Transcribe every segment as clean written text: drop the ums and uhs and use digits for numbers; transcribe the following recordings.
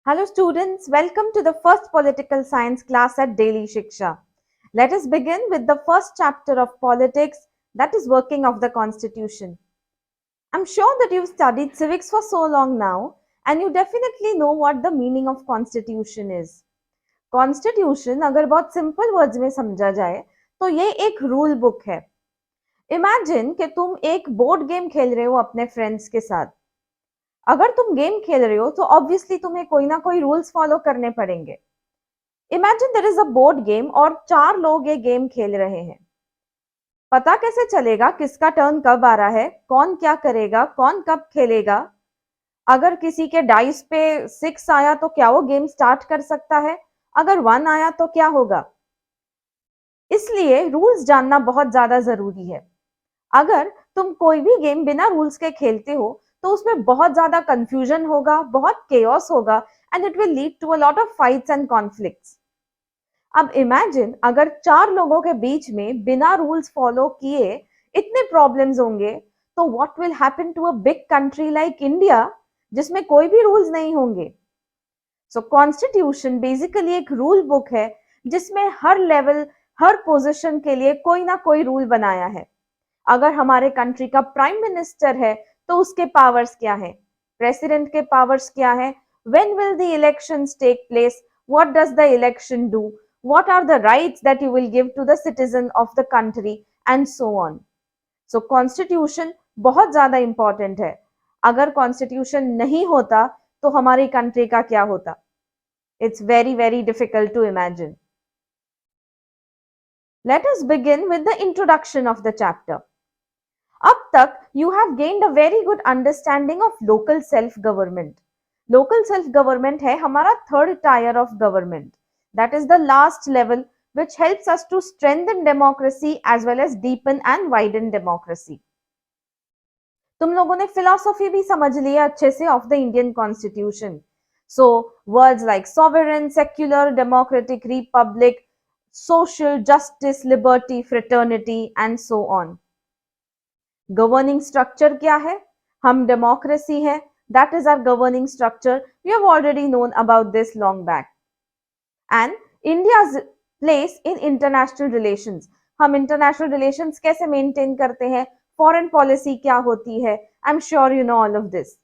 Hello students, welcome to the first political science class at Daily Shiksha. Let us begin with the first chapter of politics, that is working of the constitution. I'm sure that you've studied civics for so long now and you definitely know what the meaning of constitution is. Constitution अगर बहुत simple words में समझा जाए तो ये एक rule book है. Imagine कि तुम एक बोर्ड गेम खेल रहे हो अपने फ्रेंड्स के साथ. अगर तुम गेम खेल रहे हो तो ऑब्वियसली तुम्हें कोई ना कोई रूल्स फॉलो करने पड़ेंगे. Imagine there is a board game और 4 लोग ये गेम खेल रहे हैं. पता कैसे चलेगा किसका टर्न कब आ रहा है, कौन क्या करेगा, कौन कब खेलेगा? अगर किसी के डाइस पे 6 आया तो क्या वो गेम स्टार्ट कर सकता है? अगर 1 आया तो क्या होगा? इसलिए रूल्स जानना बहुत ज्यादा जरूरी है. अगर तुम कोई भी गेम बिना रूल्स के खेलते हो तो उसमें बहुत ज्यादा कंफ्यूजन होगा, बहुत केओस होगा and it will lead to a lot of fights and conflicts. अब इमेजिन अगर 4 लोगों के बीच में बिना रूल्स फॉलो किए इतने प्रॉब्लम्स होंगे तो what will happen to a big country like India जिसमें कोई भी रूल्स नहीं होंगे. सो कॉन्स्टिट्यूशन बेसिकली एक रूल बुक है जिसमें हर लेवल, हर पोजीशन के लिए कोई ना कोई रूल बनाया है. अगर हमारे कंट्री का प्राइम मिनिस्टर है तो उसके पावर्स क्या है, प्रेसिडेंट के पावर्स क्या है, when will the elections take place, what does the election do, what are the rights that you will give to the citizen of the country and so on. So constitution बहुत ज्यादा important है. अगर constitution नहीं होता तो हमारी country का क्या होता? It's very very difficult to imagine. Let us begin with the introduction of the chapter. अब तक you have gained a very good understanding of local self-government. Local self-government है हमारा third tier of government. That is the last level which helps us to strengthen democracy as well as deepen and widen democracy. तुम लोगों ने philosophy भी समझ लिया अच्छे से of the Indian Constitution. So words like sovereign, secular, democratic, republic, social, justice, liberty, fraternity and so on. Governing structure क्या है? हम डेमोक्रेसी है, that is our governing structure. We have already known about this long back. And India's place in international relations. हम international relations कैसे maintain करते हैं, foreign policy क्या होती है, I am sure you know all of this.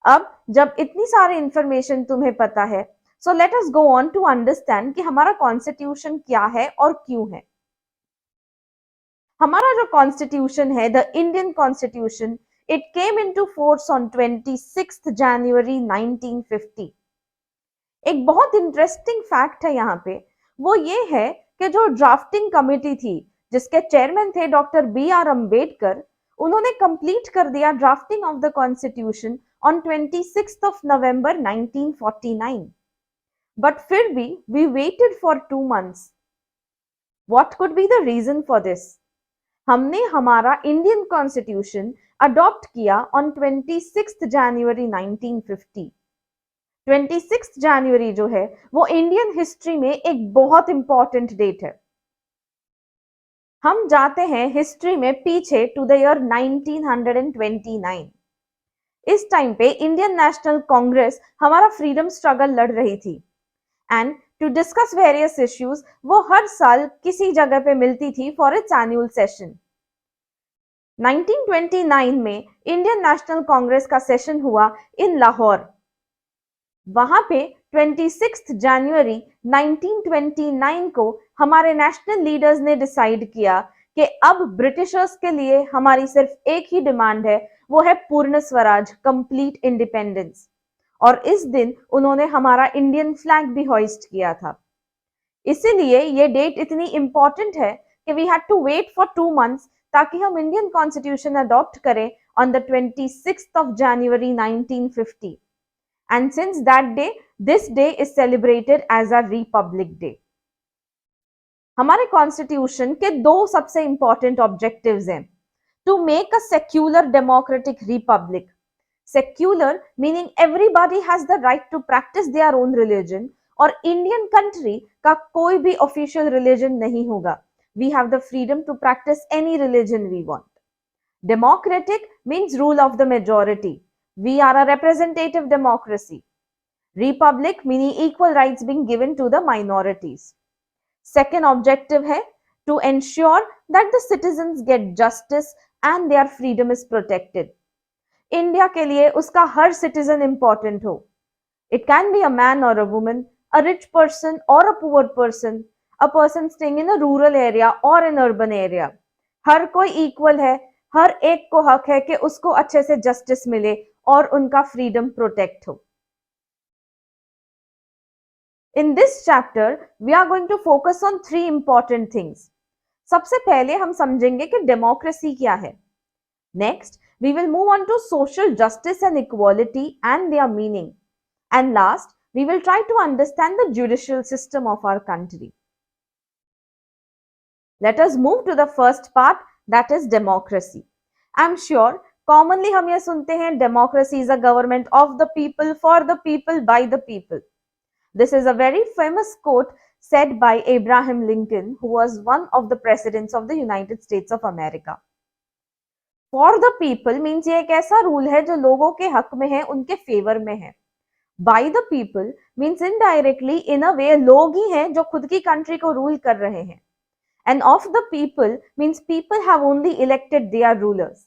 अब जब इतनी सारी इंफॉर्मेशन तुम्हें पता है, so let us go on to understand कि हमारा कॉन्स्टिट्यूशन क्या है और क्यों है. हमारा जो कॉन्स्टिट्यूशन है, the Indian constitution, it came into force on 26 जनवरी 1950. एक बहुत इंटरेस्टिंग फैक्ट है यहाँ पे, वो ये है कि जो ड्राफ्टिंग कमेटी थी जिसके चेयरमैन थे डॉक्टर बी आर अम्बेडकर, उन्होंने कंप्लीट कर दिया drafting of the constitution on 26 November 1949. But फिर भी we waited for 2 months. What could be the reason for this? हमने हमारा इंडियन कॉन्स्टिट्यूशन अडॉप्ट किया ऑन 26 जनवरी 1950. 26 जनवरी जो है वो इंडियन हिस्ट्री में एक बहुत इंपॉर्टेंट डेट है. हम जाते हैं हिस्ट्री में पीछे टू द ईयर 1929. इस टाइम पे इंडियन नेशनल कांग्रेस हमारा फ्रीडम स्ट्रगल लड़ रही थी and to discuss various issues वो हर साल किसी जगह पे मिलती थी फॉर इट्स एनुअल सेशन. 1929 में इंडियन नेशनल कांग्रेस का सेशन हुआ इन लाहौर. वहां पे 26 जनवरी 1929 को हमारे नेशनल लीडर्स ने डिसाइड किया कि अब ब्रिटिशर्स के लिए हमारी सिर्फ एक ही डिमांड है, वो है पूर्ण स्वराज, कंप्लीट इंडिपेंडेंस. और इस दिन उन्होंने हमारा इंडियन फ्लैग भी हॉइस्ट किया था. इसीलिए ये डेट इतनी इंपॉर्टेंट है कि we had to wait for 2 months ताकि हम इंडियन कॉन्स्टिट्यूशन अडॉप्ट करें ऑन द 26 जनवरी 1950. And since that day this day is celebrated as a republic day. हमारे कॉन्स्टिट्यूशन के 2 सबसे इंपॉर्टेंट ऑब्जेक्टिव्स हैं. To make a secular democratic republic. Secular meaning everybody has the right to practise their own religion, और Indian country का कोई भी official religion नहीं होगा. We have the freedom to practice any religion we want. Democratic means rule of the majority. We are a representative democracy. Republic meaning equal rights being given to the minorities. Second objective है to ensure that the citizens get justice and their freedom is protected. India के लिए उसका हर citizen important हो. It can be a man or a woman, a rich person or a poor person, a person staying in a rural area or an urban area. हर कोई equal है, हर एक को हक है कि उसको अच्छे से जस्टिस मिले और उनका फ्रीडम प्रोटेक्ट हो. In this chapter, we are going to focus on three important things. सबसे पहले हम समझेंगे कि डेमोक्रेसी क्या है. Next, we will move on to social justice and equality and their meaning. And last, we will try to understand the judicial system of our country. Let us move to the first part, that is democracy. I am sure commonly हम ये सुनते हैं democracy is a government of the people, for the people, by the people. This is a very famous quote said by Abraham Lincoln, who was one of the presidents of the United States of America. For the people means ये एक ऐसा rule है जो लोगों के हक में है, उनके फेवर में है. By the people means indirectly in a way लोग ही हैं जो खुद की कंट्री को रूल कर रहे हैं. And of the people means people have only elected their rulers.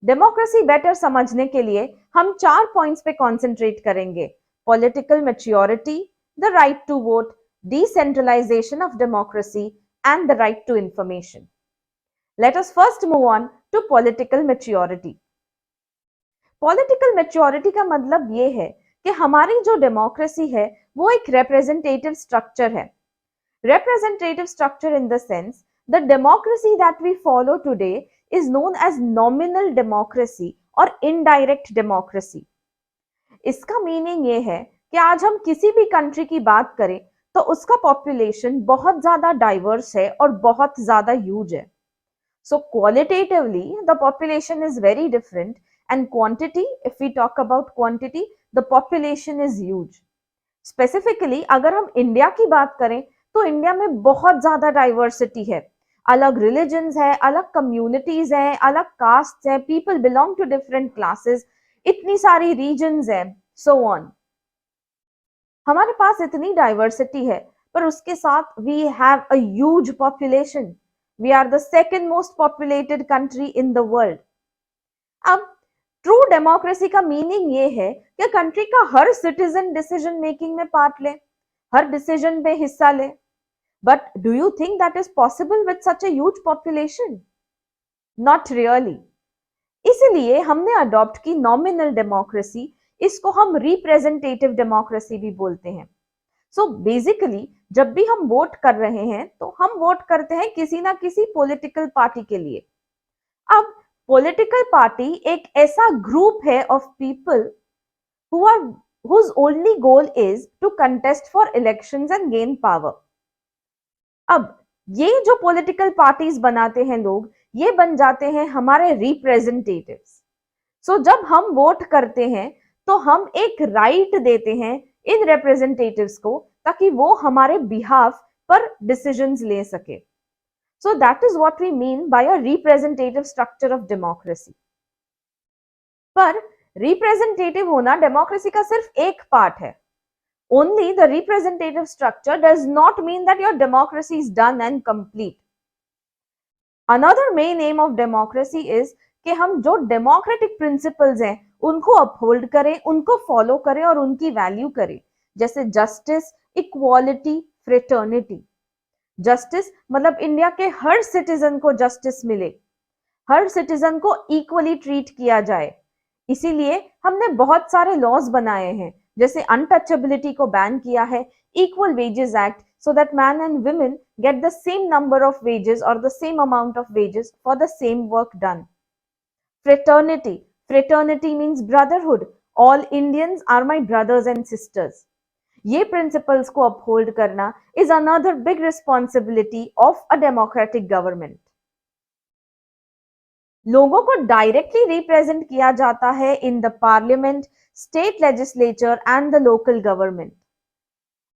Democracy better समझने के लिए हम 4 पॉइंट्स पे कंसंट्रेट करेंगे. Political maturity, the right to vote, decentralisation of democracy and the right to information. Let us first move on to political maturity. Political maturity का मतलब ये है कि हमारी जो डेमोक्रेसी है वो एक रिप्रेजेंटेटिव स्ट्रक्चर है. Representative structure in the sense, the democracy that we follow today is known as nominal democracy or indirect democracy. इसका मीनिंग ये है कि आज हम किसी भी कंट्री की बात करें तो उसका पॉपुलेशन बहुत ज्यादा डाइवर्स है और बहुत ज्यादा ह्यूज है. So qualitatively the population is very different and quantity, if we talk about quantity, the population is huge. Specifically अगर हम इंडिया की बात करें तो इंडिया में बहुत ज्यादा डाइवर्सिटी है. अलग रिलीजन्स है, अलग कम्युनिटीज हैं, अलग कास्ट हैं, people belong to different classes, इतनी सारी रीजन्स हैं, सो ऑन. हमारे पास इतनी डाइवर्सिटी है पर उसके साथ we have a huge population. We are the second most populated country in the world. अब ट्रू डेमोक्रेसी का मीनिंग ये है कि कंट्री का हर सिटीजन डिसीजन मेकिंग में पार्ट ले, हर डिसीजन में हिस्सा ले. But do you think that is possible with such a huge population? Not really. इसलिए हमने अडॉप्ट की नॉमिनल डेमोक्रेसी, इसको हम रिप्रेजेंटेटिव डेमोक्रेसी भी बोलते हैं. सो बेसिकली जब भी हम वोट कर रहे हैं तो हम वोट करते हैं किसी ना किसी पॉलिटिकल पार्टी के लिए. अब पॉलिटिकल पार्टी एक ऐसा ग्रुप है of people whose only goal is to contest for elections and gain power. अब ये जो पॉलिटिकल पार्टीज बनाते हैं लोग, ये बन जाते हैं हमारे रिप्रेजेंटेटिव्स. सो जब हम वोट करते हैं तो हम एक राइट देते हैं इन रिप्रेजेंटेटिव्स को ताकि वो हमारे बिहाफ पर डिसीजंस ले सके. So that is what we mean by a representative structure of democracy. पर रिप्रेजेंटेटिव होना डेमोक्रेसी का सिर्फ एक पार्ट है. Only the representative structure does not mean that your democracy is done and complete. Another main aim of democracy is कि हम जो democratic principles हैं उनको uphold करें, उनको follow करें और उनकी value करें. जैसे justice, equality, fraternity. Justice मतलब इंडिया के हर citizen को justice मिले, हर citizen को equally treat किया जाए. इसीलिए हमने बहुत सारे laws बनाए हैं, जैसे अनटचेबिलिटी को बैन किया है, equal wages act so that man and women get the same number of wages और the same amount of wages for the same work done. Fraternity, fraternity means brotherhood, all Indians are my brothers and sisters. ये principles को uphold करना is another big responsibility of a democratic government. लोगों को directly represent किया जाता है in the parliament, state legislature and the local government.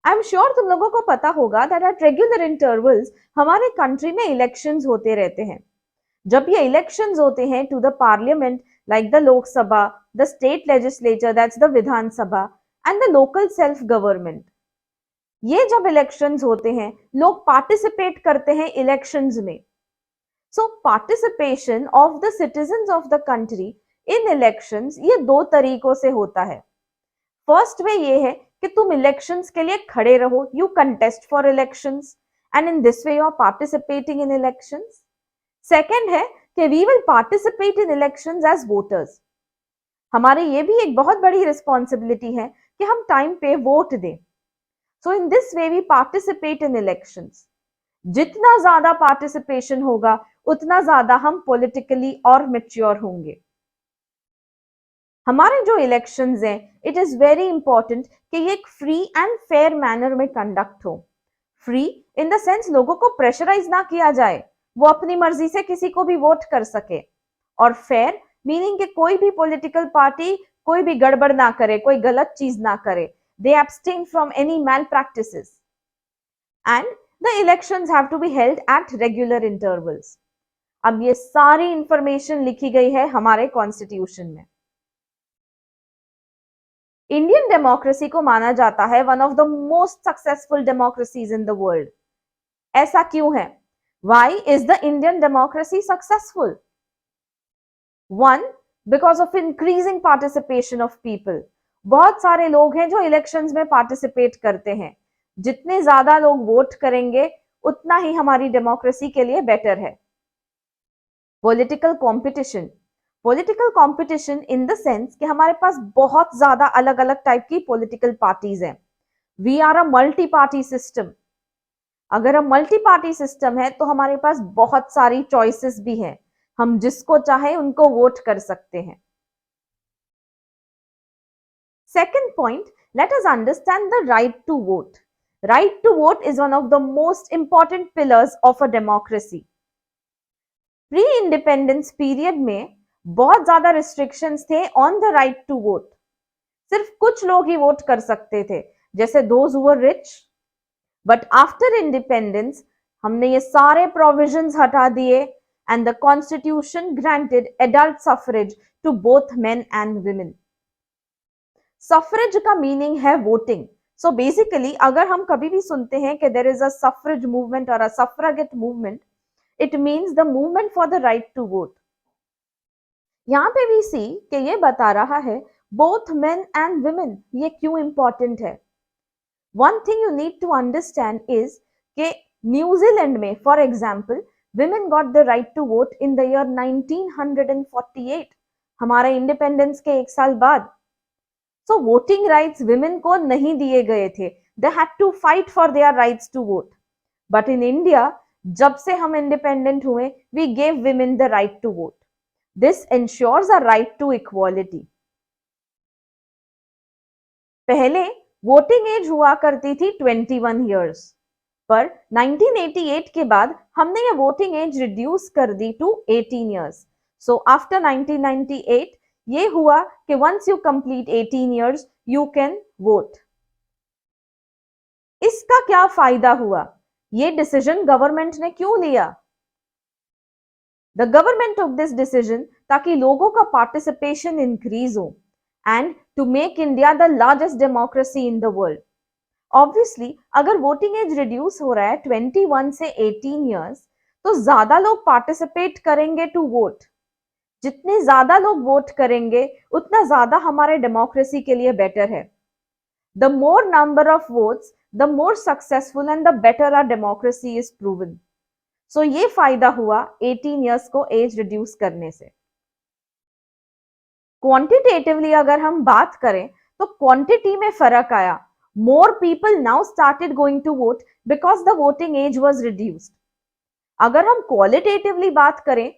I am sure तुम लोगों को पता होगा दैट एट रेगुलर इंटरवल्स हमारे कंट्री में इलेक्शंस होते रहते हैं. जब ये इलेक्शंस होते हैं to the parliament like the Lok Sabha, the state legislature, that's the Vidhan Sabha, and the local self government. ये जब इलेक्शंस होते हैं, लोग पार्टिसिपेट करते हैं इलेक्शंस में. So participation of the citizens of the country in elections ये दो तरीकों से होता है. फर्स्ट वे ये है कि तुम इलेक्शंस के लिए खड़े रहो, you contest for elections, and in this way you are participating in elections. Second है कि we will participate in elections as voters. हमारी ये भी एक बहुत बड़ी रिस्पॉन्सिबिलिटी है कि हम टाइम पे वोट दें. So in this way we participate in elections. जितना ज्यादा पार्टिसिपेशन होगा उतना ज्यादा हम पॉलिटिकली और मैच्योर होंगे. हमारे जो इलेक्शंस हैं, इट इज वेरी इंपॉर्टेंट कि ये एक फ्री एंड फेयर मैनर में कंडक्ट हो. फ्री इन द सेंस लोगों को प्रेशराइज ना किया जाए, वो अपनी मर्जी से किसी को भी वोट कर सके. और फेयर मीनिंग कि कोई भी पॉलिटिकल पार्टी कोई भी गड़बड़ ना करे, कोई गलत चीज ना करे. They abstain from any malpractices. And the elections have to be held at regular intervals. अब ये सारी इंफॉर्मेशन लिखी गई है हमारे कॉन्स्टिट्यूशन में. इंडियन डेमोक्रेसी को माना जाता है one of the most successful democracies in the world. ऐसा क्यों है? Why is the Indian democracy successful? One, because of increasing participation of people. बहुत सारे लोग हैं जो इलेक्शंस में पार्टिसिपेट करते हैं. जितने ज्यादा लोग वोट करेंगे उतना ही हमारी डेमोक्रेसी के लिए बेटर है. Political competition. Political competition in the sense कि हमारे पास बहुत ज्यादा अलग अलग टाइप की पॉलिटिकल पार्टीज हैं. We are a multi party system. अगर हम मल्टी पार्टी सिस्टम है तो हमारे पास बहुत सारी चॉइसेस भी हैं. हम जिसको चाहे उनको वोट कर सकते हैं. Second point, let us understand the right to vote. Right to vote is one of the most important pillars of a democracy. Pre independence period में बहुत ज्यादा रिस्ट्रिक्शंस थे on the right to vote. सिर्फ कुछ लोग ही vote कर सकते थे, जैसे those who were rich. But after independence हमने ये सारे प्रोविजंस हटा दिए and the constitution granted adult suffrage to both main and women. Suffrage का मीनिंग है वोटिंग. सो बेसिकली अगर हम कभी भी सुनते हैं कि there is a suffrage movement और a suffragette movement, it means the movement for the right to vote. यहाँ पे भी सी कि ये बता रहा है बोथ मेन एंड विमेन. ये क्यों इंपॉर्टेंट है? One thing you need to understand is कि न्यूजीलैंड में for example women got the right to vote in the year 1948, हमारे इंडिपेंडेंस के एक साल बाद. So voting rights women को नहीं दिए गए थे. They had to fight for their rights to vote. But in India, जब से हम इंडिपेंडेंट हुए, we gave women the right to vote. This ensures a right to equality. पहले वोटिंग एज हुआ करती थी 21 इयर्स, पर 1988 के बाद हमने ये वोटिंग एज रिड्यूस कर दी टू 18 इयर्स. सो आफ्टर 1998 ये हुआ कि once you complete 18 years you can vote. इसका क्या फायदा हुआ? ये डिसीजन गवर्नमेंट ने क्यों लिया? The government took this decision ताकि लोगों का पार्टिसिपेशन इंक्रीज हो and to make India the largest democracy in the world. Obviously, अगर वोटिंग एज रिड्यूस हो रहा है 21 से 18 इयर्स, तो ज्यादा लोग पार्टिसिपेट करेंगे टू वोट. जितने ज्यादा लोग वोट करेंगे उतना ज्यादा हमारे डेमोक्रेसी के लिए बेटर है. The more number of votes, the more successful and the better our democracy is proven. So ये फायदा हुआ 18 इयर्स को एज रिड्यूस करने से. क्वांटिटेटिवली अगर हम बात करें तो क्वांटिटी में फर्क आया. More people now started going to vote because the voting age was reduced. अगर हम क्वालिटेटिवली बात करें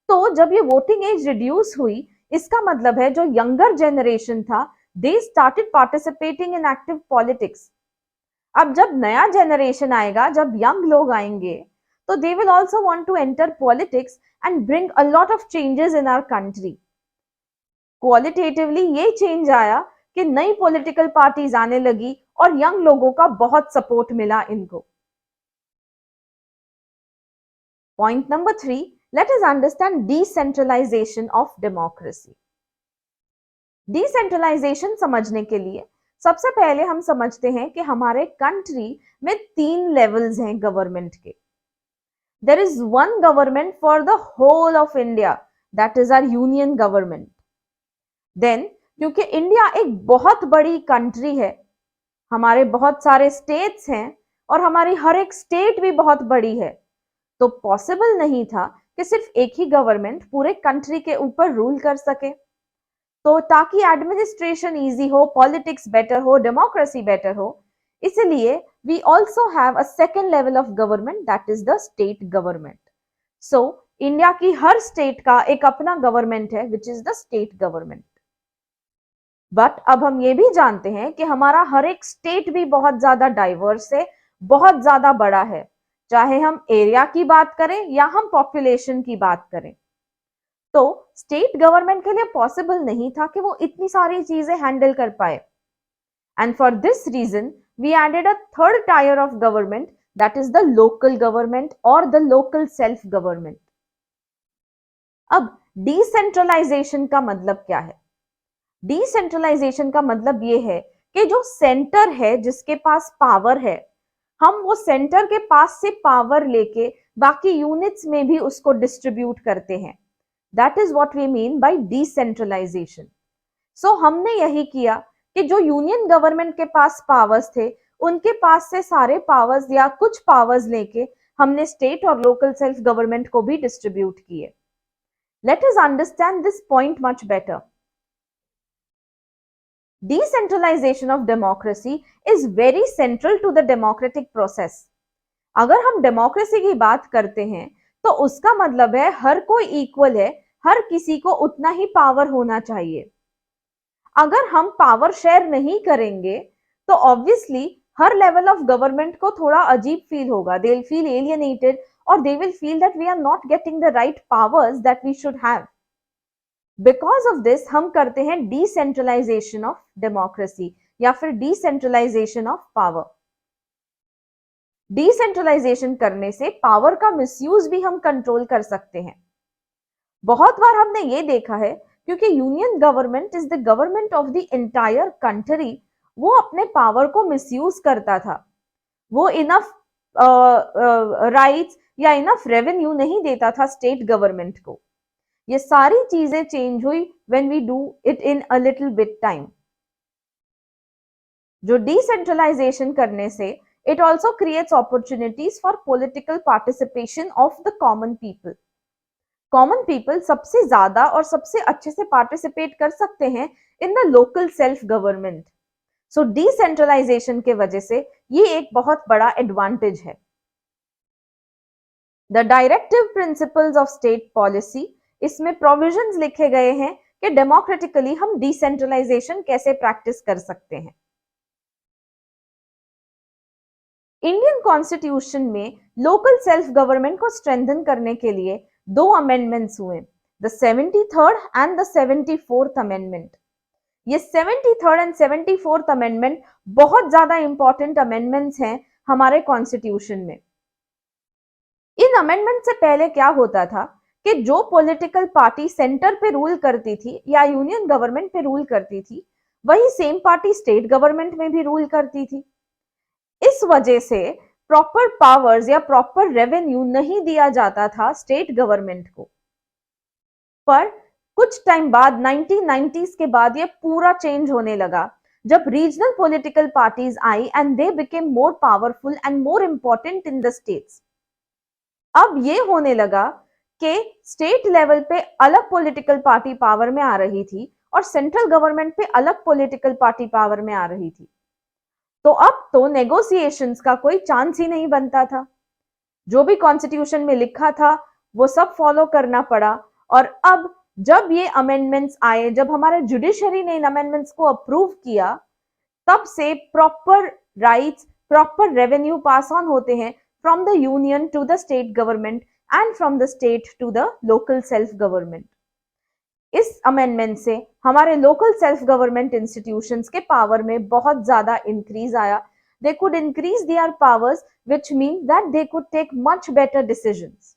तो जब ये वोटिंग एज रिड्यूस हुई, इसका मतलब है जो यंगर जनरेशन था, they started participating in active politics. अब जब नया जनरेशन आएगा, जब यंग लोग आएंगे, तो they will also want to enter politics and bring a lot of changes in our country. Qualitatively ये चेंज आया कि नई पॉलिटिकल पार्टीज आने लगी और यंग लोगों का बहुत सपोर्ट मिला इनको. Point number 3, let us understand decentralisation of democracy. Decentralisation समझने के लिए सबसे पहले हम समझते हैं कि हमारे कंट्री में 3 लेवल्स हैं गवर्नमेंट के. There is one government for the whole of India, that is our union government. Then क्योंकि इंडिया एक बहुत बड़ी कंट्री है, हमारे बहुत सारे स्टेट्स हैं और हमारी हर एक स्टेट भी बहुत बड़ी है, तो पॉसिबल नहीं था कि सिर्फ एक ही गवर्नमेंट पूरे कंट्री के ऊपर रूल कर सके. तो ताकि एडमिनिस्ट्रेशन इजी हो, पॉलिटिक्स बेटर हो, डेमोक्रेसी बेटर हो, इसलिए we also have a second level of government, that is the state government. So India की हर स्टेट का एक अपना गवर्नमेंट है, which is the state government. But अब हम ये भी जानते हैं कि हमारा हर एक स्टेट भी बहुत ज्यादा डाइवर्स है, बहुत ज्यादा बड़ा है, चाहे हम एरिया की बात करें या हम पॉपुलेशन की बात करें. तो स्टेट गवर्नमेंट के लिए पॉसिबल नहीं था कि वो इतनी सारी चीजें हैंडल कर पाए. And for this reason we added a third tier of government, that is the local government और द लोकल सेल्फ गवर्नमेंट. अब डिसेंट्रलाइजेशन का मतलब क्या है? डिसेंट्रलाइजेशन का मतलब ये है कि जो सेंटर है, जिसके पास पावर है, हम वो सेंटर के पास से पावर लेके बाकी यूनिट्स में भी उसको डिस्ट्रीब्यूट करते हैं. That is what we mean by decentralisation. So हमने यही किया कि जो यूनियन गवर्नमेंट के पास पावर्स थे, उनके पास से सारे पावर्स या कुछ पावर्स लेके हमने स्टेट और लोकल सेल्फ गवर्नमेंट को भी डिस्ट्रीब्यूट किए. Late us understand this point much better. Decentralization of democracy is very central to the democratic process. अगर हम डेमोक्रेसी की बात करते हैं तो उसका मतलब है हर कोई इक्वल है, हर किसी को उतना ही पावर होना चाहिए. अगर हम पावर शेयर नहीं करेंगे तो obviously her level of government को थोड़ा अजीब फील होगा. दे विल फील एलियनेटेड और they will feel that we are not getting the right powers that we should have. Because of this हम करते हैं डिसेंट्रलाइजेशन ऑफ डेमोक्रेसी या फिर डिसेंट्रलाइजेशन ऑफ पावर. डिसेंट्रलाइजेशन करने से पावर का मिसयूज भी हम कंट्रोल कर सकते हैं. बहुत बार हमने ये देखा है, क्योंकि union government is the government of the entire country, वो अपने पावर को मिसयूज करता था. वो इनफ राइट्स या इनफ रेवेन्यू नहीं देता था स्टेट गवर्नमेंट को. ये सारी चीजें चेंज हुई when we do it in a little bit time. जो डिसेंट्रलाइजेशन करने से it also creates opportunities for political participation of the common people. Common people सबसे ज्यादा और सबसे अच्छे से पार्टिसिपेट कर सकते हैं in the local self government. So decentralization के वजह से ये एक बहुत बड़ा एडवांटेज है. The directive principles of state policy, इसमें प्रोविजंस लिखे गए हैं कि डेमोक्रेटिकली हम डिसेंट्रलाइजेशन कैसे प्रैक्टिस कर सकते हैं. इंडियन कॉन्स्टिट्यूशन में लोकल सेल्फ गवर्नमेंट को स्ट्रेंथन करने के लिए 2 अमेंडमेंट्स हुए, the 73rd and the 74th amendment. ये 73rd एंड 74th अमेंडमेंट बहुत ज्यादा इंपॉर्टेंट अमेंडमेंट्स हैं हमारे कॉन्स्टिट्यूशन में. इन अमेंडमेंट से पहले क्या होता था कि जो पॉलिटिकल पार्टी सेंटर पे रूल करती थी या यूनियन गवर्नमेंट पे रूल करती थी, वही सेम पार्टी स्टेट गवर्नमेंट में भी रूल करती थी. इस वजह से प्रॉपर पावर्स या प्रॉपर रेवेन्यू नहीं दिया जाता था स्टेट गवर्नमेंट को. पर कुछ टाइम बाद 1990s के बाद ये पूरा चेंज होने लगा, जब regional political parties I and they became more powerful and more important in the states. अब ये होने लगा कि स्टेट लेवल पे अलग पॉलिटिकल पार्टी पावर में आ रही थी और सेंट्रल गवर्नमेंट पे अलग पॉलिटिकल पार्टी पावर में आ रही थी. तो अब तो नेगोशिएशंस का कोई चांस ही नहीं बनता था. जो भी कॉन्स्टिट्यूशन में लिखा था वो सब फॉलो करना पड़ा. और अब जब ये अमेंडमेंट्स आए, जब हमारे जुडिशरी ने इन अमेंडमेंट्स को अप्रूव किया, तब से proper rights, proper revenue pass on होते हैं from the union to the state government and from the state to the local self government. इस अमेंडमेंट से हमारे लोकल सेल्फ गवर्नमेंट इंस्टीट्यूशंस के पावर में बहुत ज्यादा इंक्रीज आया. They could increase their powers, which means that they could take much better decisions.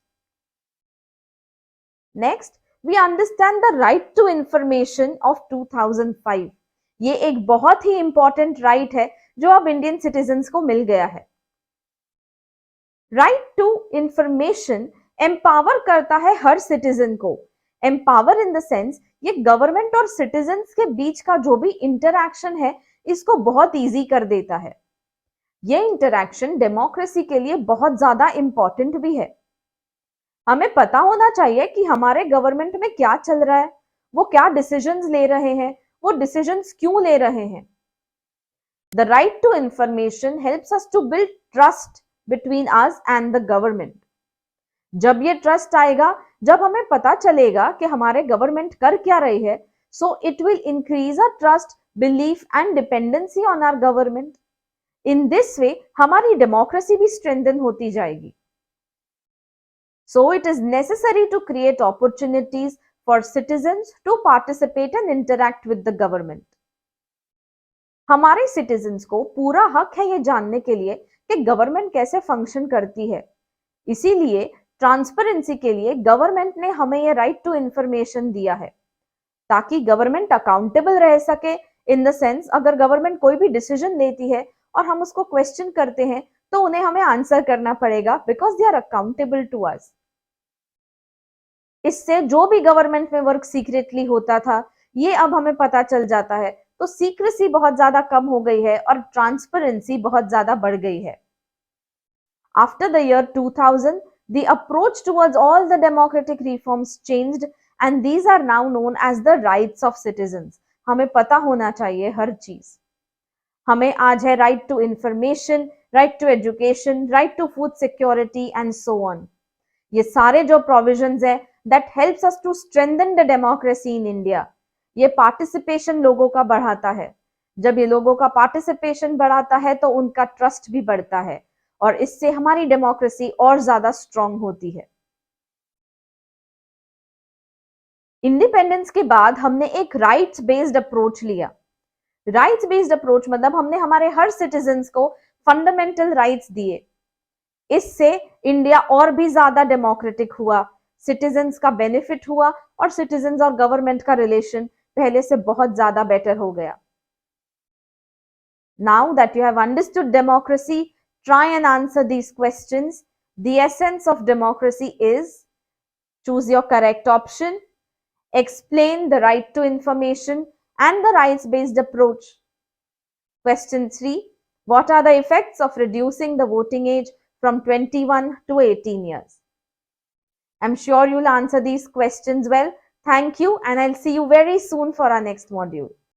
Next, we understand the right to information of 2005. ये एक बहुत ही इंपॉर्टेंट राइट है जो अब इंडियन सिटीजन्स को मिल गया है. राइट टू इंफॉर्मेशन एम्पावर करता है हर सिटीजन को. एम्पावर इन द सेंस ये गवर्नमेंट और सिटीजन्स के बीच का जो भी इंटरैक्शन है इसको बहुत इजी कर देता है. ये इंटरैक्शन डेमोक्रेसी के लिए बहुत ज्यादा इंपॉर्टेंट भी है. हमें पता होना चाहिए कि हमारे गवर्नमेंट में क्या चल रहा है, वो क्या डिसीजंस ले रहे हैं, वो डिसीजंस क्यों ले रहे हैं. The right to information helps us to build trust between us and the government. जब ये ट्रस्ट आएगा, जब हमें पता चलेगा कि हमारे गवर्नमेंट कर क्या रही है, so it will increase a trust, belief and dependency on our government. In this way हमारी डेमोक्रेसी भी स्ट्रेंथन होती जाएगी. So it is necessary to create opportunities for citizens to participate and interact with the government. हमारे citizens को पूरा हक है ये जानने के लिए कि गवर्नमेंट कैसे फंक्शन करती है. इसीलिए ट्रांसपेरेंसी के लिए गवर्नमेंट ने हमें ये राइट टू इंफॉर्मेशन दिया है ताकि गवर्नमेंट अकाउंटेबल रह सके. इन द सेंस अगर गवर्नमेंट कोई भी डिसीजन लेती है और हम उसको क्वेश्चन करते हैं तो उन्हें हमें आंसर करना पड़ेगा because they are accountable to us. इससे जो भी गवर्नमेंट में वर्क सीक्रेटली होता था ये अब हमें पता चल जाता है. तो सीक्रेसी बहुत ज्यादा कम हो गई है और ट्रांसपेरेंसी बहुत ज्यादा बढ़ गई है. After the year 2000 the approach towards all the democratic reforms changed and these are now known as the rights of citizens. हमें पता होना चाहिए हर चीज. हमें आज है right to information, right to education, right to food security and so on. ये सारे जो प्रोविजंस है that helps us to strengthen the democracy in India. ये पार्टिसिपेशन लोगों का बढ़ाता है. जब ये लोगों का पार्टिसिपेशन बढ़ाता है तो उनका ट्रस्ट भी बढ़ता है और इससे हमारी डेमोक्रेसी और ज्यादा स्ट्रांग होती है. इंडिपेंडेंस के बाद हमने एक राइट्स बेस्ड अप्रोच लिया. राइट्स बेस्ड अप्रोच मतलब हमने हमारे हर सिटीजन्स को फंडामेंटल राइट्स दिए. इससे इंडिया और भी ज्यादा डेमोक्रेटिक हुआ, सिटीजन्स का बेनिफिट हुआ और सिटीजन्स और गवर्नमेंट का रिलेशन पहले से बहुत ज्यादा बेटर हो गया. Now that you have understood democracy, try and answer these questions. The essence of democracy is choose your correct option, explain the right to information and the rights-based approach. Question 3. What are the effects of reducing the voting age from 21 to 18 years? I'm sure you'll answer these questions well. Thank you and I'll see you very soon for our next module.